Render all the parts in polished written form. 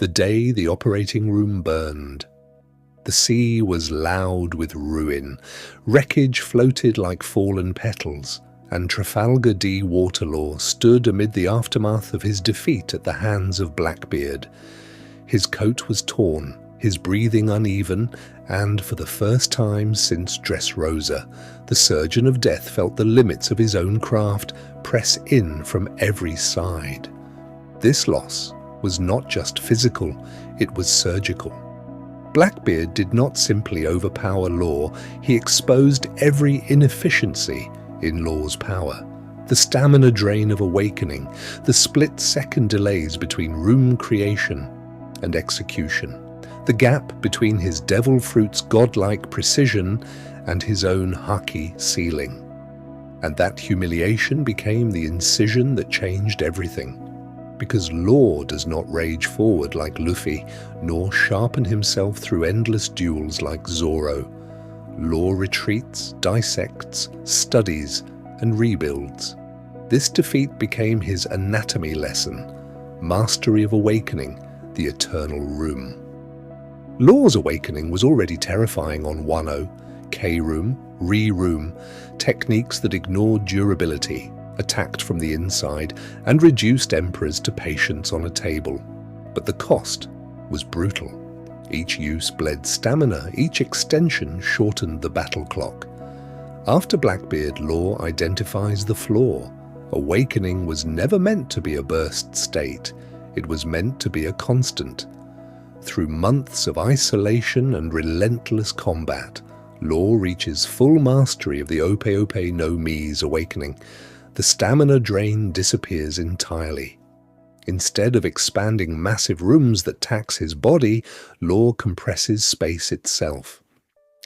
the day the operating room burned. The sea was loud with ruin. Wreckage floated like fallen petals, and Trafalgar D Waterlaw stood amid the aftermath of his defeat at the hands of Blackbeard. His coat was torn, his breathing uneven, and for the first time since Dressrosa, the surgeon of death felt the limits of his own craft press in from every side. This loss was not just physical, it was surgical. Blackbeard did not simply overpower Law, he exposed every inefficiency in Law's power. The stamina drain of awakening, the split-second delays between room creation and execution, the gap between his devil fruit's godlike precision and his own Haki ceiling. And that humiliation became the incision that changed everything. Because Law does not rage forward like Luffy, nor sharpen himself through endless duels like Zoro. Law retreats, dissects, studies, and rebuilds. This defeat became his anatomy lesson, mastery of awakening, the eternal room. Law's awakening was already terrifying on 1-0, K-room, Re-room, techniques that ignored durability, attacked from the inside, and reduced emperors to patience on a table. But the cost was brutal. Each use bled stamina, each extension shortened the battle clock. After Blackbeard, Law identifies the flaw. Awakening was never meant to be a burst state. It was meant to be a constant. Through months of isolation and relentless combat, Law reaches full mastery of the Ope Ope no Mi's awakening. The stamina drain disappears entirely. Instead of expanding massive rooms that tax his body, Law compresses space itself.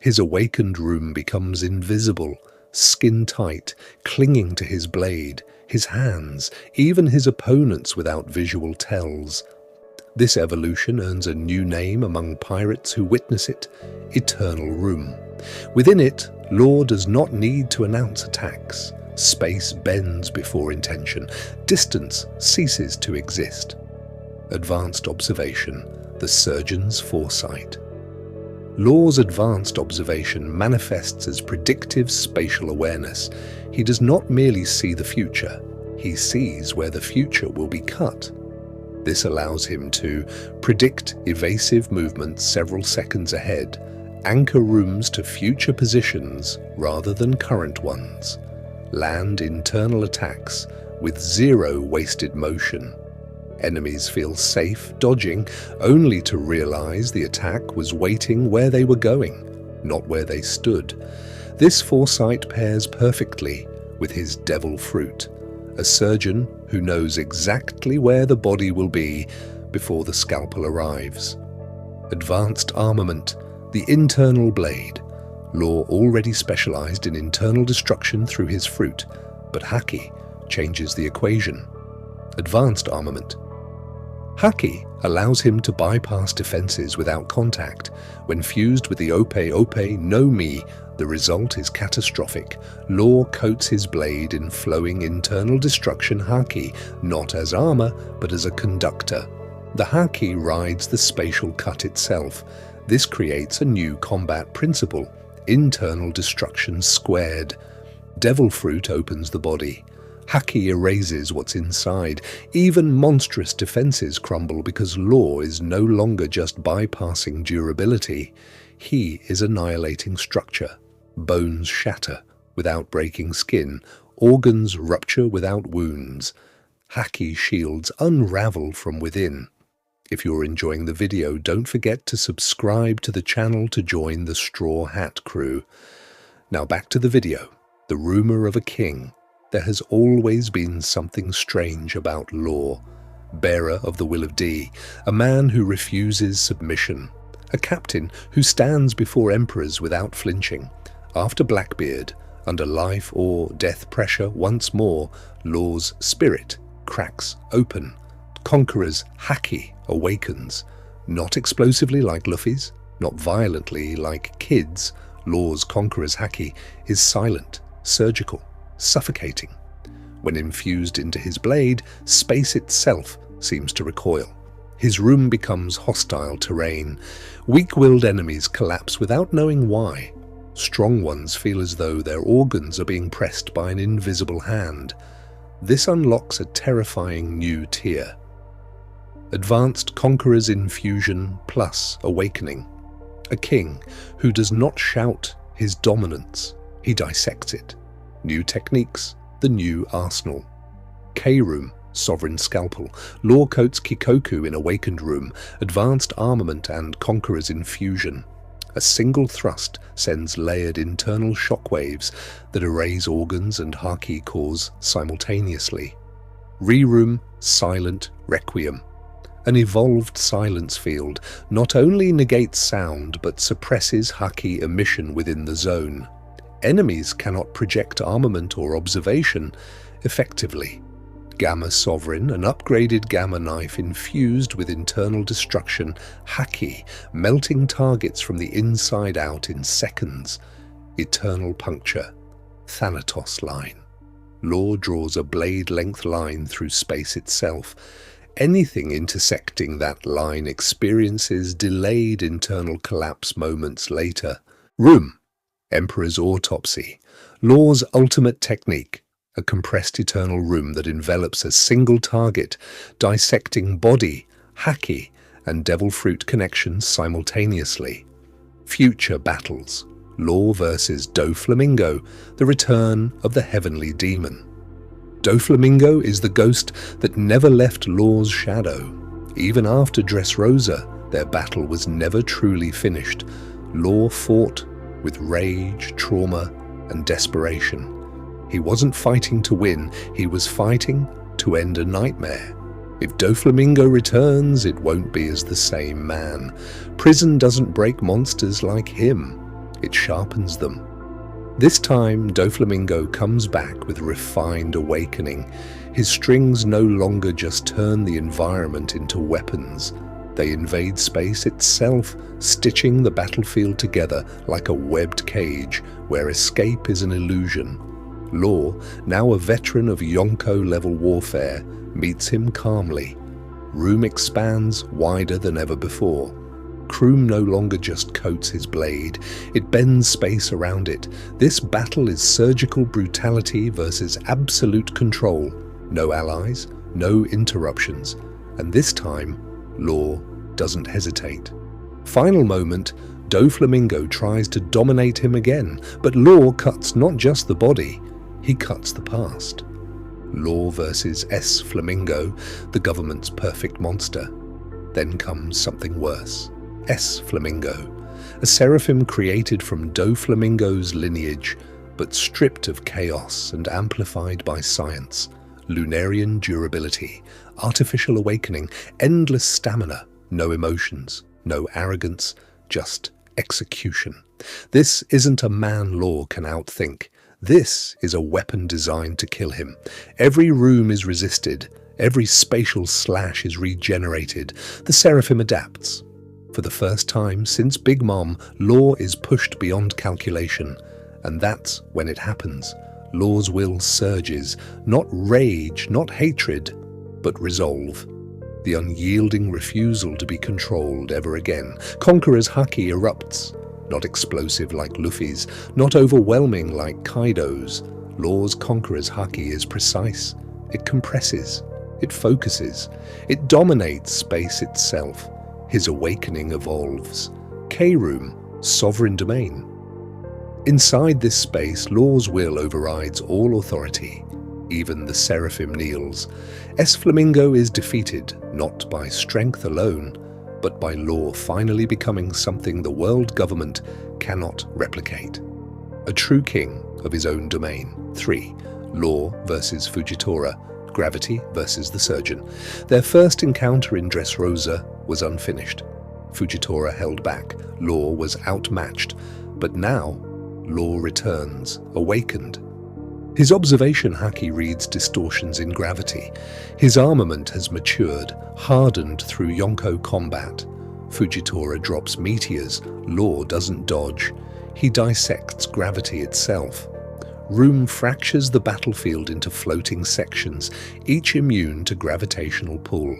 His awakened room becomes invisible, skin-tight, clinging to his blade, his hands, even his opponents without visual tells. This evolution earns a new name among pirates who witness it, Eternal Room. Within it, Law does not need to announce attacks. Space bends before intention. Distance ceases to exist. Advanced observation, the surgeon's foresight. Law's advanced observation manifests as predictive spatial awareness. He does not merely see the future, he sees where the future will be cut. This allows him to predict evasive movements several seconds ahead, anchor rooms to future positions rather than current ones, land internal attacks with zero wasted motion. Enemies feel safe dodging, only to realize the attack was waiting where they were going, not where they stood. This foresight pairs perfectly with his devil fruit, a surgeon who knows exactly where the body will be before the scalpel arrives. Advanced armament, the internal blade. Law already specialized in internal destruction through his fruit, but Haki changes the equation. Advanced armament. Haki allows him to bypass defenses without contact. When fused with the Ope Ope no Mi, the result is catastrophic. Law coats his blade in flowing internal destruction Haki, not as armor, but as a conductor. The Haki rides the spatial cut itself. This creates a new combat principle, internal destruction squared. Devil fruit opens the body. Haki erases what's inside. Even monstrous defenses crumble because Law is no longer just bypassing durability. He is annihilating structure. Bones shatter without breaking skin. Organs rupture without wounds. Haki shields unravel from within. If you're enjoying the video, don't forget to subscribe to the channel to join the Straw Hat crew. Now back to the video. The rumor of a king. There has always been something strange about Law. Bearer of the will of D, a man who refuses submission. A captain who stands before emperors without flinching. After Blackbeard, under life or death pressure once more, Law's spirit cracks open. Conqueror's Haki awakens. Not explosively like Luffy's, not violently like Kid's. Law's Conqueror's Haki is silent, surgical, suffocating. When infused into his blade, space itself seems to recoil. His room becomes hostile terrain. Weak-willed enemies collapse without knowing why. Strong ones feel as though their organs are being pressed by an invisible hand. This unlocks a terrifying new tier. Advanced Conqueror's Infusion plus Awakening. A king who does not shout his dominance, he dissects it. New techniques, the new arsenal. K-Room, Sovereign Scalpel. Law coats Kikoku in Awakened Room, Advanced Armament and Conqueror's Infusion. A single thrust sends layered internal shockwaves that erase organs and Haki cores simultaneously. Re-Room, Silent Requiem. An evolved silence field not only negates sound but suppresses Haki emission within the zone. Enemies cannot project armament or observation effectively. Gamma Sovereign, an upgraded gamma knife infused with internal destruction, Haki, melting targets from the inside out in seconds. Eternal Puncture, Thanatos Line. Law draws a blade-length line through space itself. Anything intersecting that line experiences delayed internal collapse moments later. Room, Emperor's Autopsy. Law's ultimate technique. A compressed eternal room that envelops a single target, dissecting body, Haki, and Devil Fruit connections simultaneously. Future battles. Law versus Doflamingo, the return of the heavenly demon. Doflamingo is the ghost that never left Law's shadow. Even after Dressrosa, their battle was never truly finished. Law fought with rage, trauma, and desperation. He wasn't fighting to win, he was fighting to end a nightmare. If Doflamingo returns, it won't be as the same man. Prison doesn't break monsters like him, it sharpens them. This time, Doflamingo comes back with refined awakening. His strings no longer just turn the environment into weapons. They invade space itself, stitching the battlefield together like a webbed cage where escape is an illusion. Law, now a veteran of Yonko-level warfare, meets him calmly. Room expands wider than ever before. Kroom no longer just coats his blade, it bends space around it. This battle is surgical brutality versus absolute control. No allies, no interruptions. And this time, Law doesn't hesitate. Final moment, Doflamingo tries to dominate him again, but Law cuts not just the body, he cuts the past. Law versus S-Flamingo, the government's perfect monster. Then comes something worse. S-Flamingo, a seraphim created from Doflamingo's lineage, but stripped of chaos and amplified by science. Lunarian durability, artificial awakening, endless stamina, no emotions, no arrogance, just execution. This isn't a man Law can outthink. This is a weapon designed to kill him. Every room is resisted, every spatial slash is regenerated. The seraphim adapts. For the first time since Big Mom, Law is pushed beyond calculation. And that's when it happens. Law's will surges, not rage, not hatred, but resolve. The unyielding refusal to be controlled ever again. Conqueror's Haki erupts. Not explosive like Luffy's, not overwhelming like Kaido's. Law's Conqueror's Haki is precise. It compresses. It focuses. It dominates space itself. His awakening evolves. K-Room, Sovereign Domain. Inside this space, Law's will overrides all authority. Even the seraphim kneels. S-Flamingo is defeated, not by strength alone, but by Law finally becoming something the world government cannot replicate. A true king of his own domain. 3. Law versus Fujitora. Gravity versus the Surgeon. Their first encounter in Dressrosa was unfinished. Fujitora held back. Law was outmatched. But now, Law returns, awakened. His observation Haki reads distortions in gravity. His armament has matured, hardened through Yonko combat. Fujitora drops meteors. Law doesn't dodge. He dissects gravity itself. Room fractures the battlefield into floating sections, each immune to gravitational pull.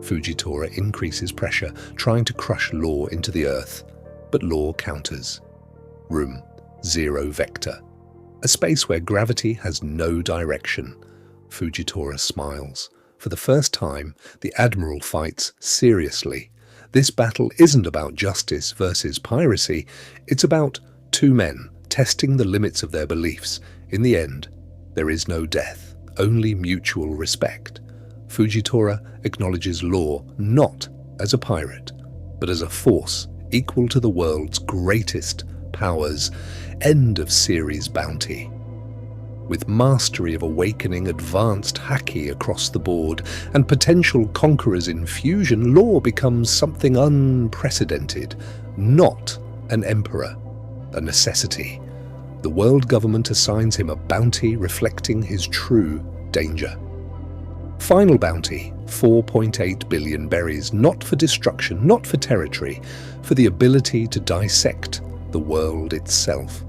Fujitora increases pressure, trying to crush Law into the earth, but Law counters. Room 0 vector. A space where gravity has no direction. Fujitora smiles. For the first time, the Admiral fights seriously. This battle isn't about justice versus piracy, it's about two men testing the limits of their beliefs. In the end, there is no death, only mutual respect. Fujitora acknowledges Law not as a pirate, but as a force equal to the world's greatest powers. End of series bounty. With mastery of awakening advanced Haki across the board and potential conquerors in fusion, Law becomes something unprecedented, not an emperor, a necessity. The world government assigns him a bounty reflecting his true danger. Final bounty, 4.8 billion berries, not for destruction, not for territory, for the ability to dissect the world itself.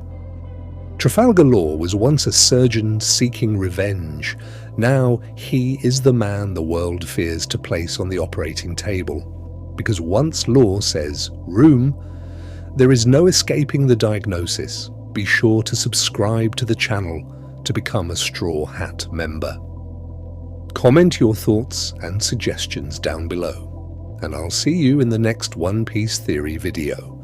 Trafalgar Law was once a surgeon seeking revenge. Now he is the man the world fears to place on the operating table. Because once Law says, room, there is no escaping the diagnosis. Be sure to subscribe to the channel to become a Straw Hat member. Comment your thoughts and suggestions down below, and I'll see you in the next One Piece Theory video.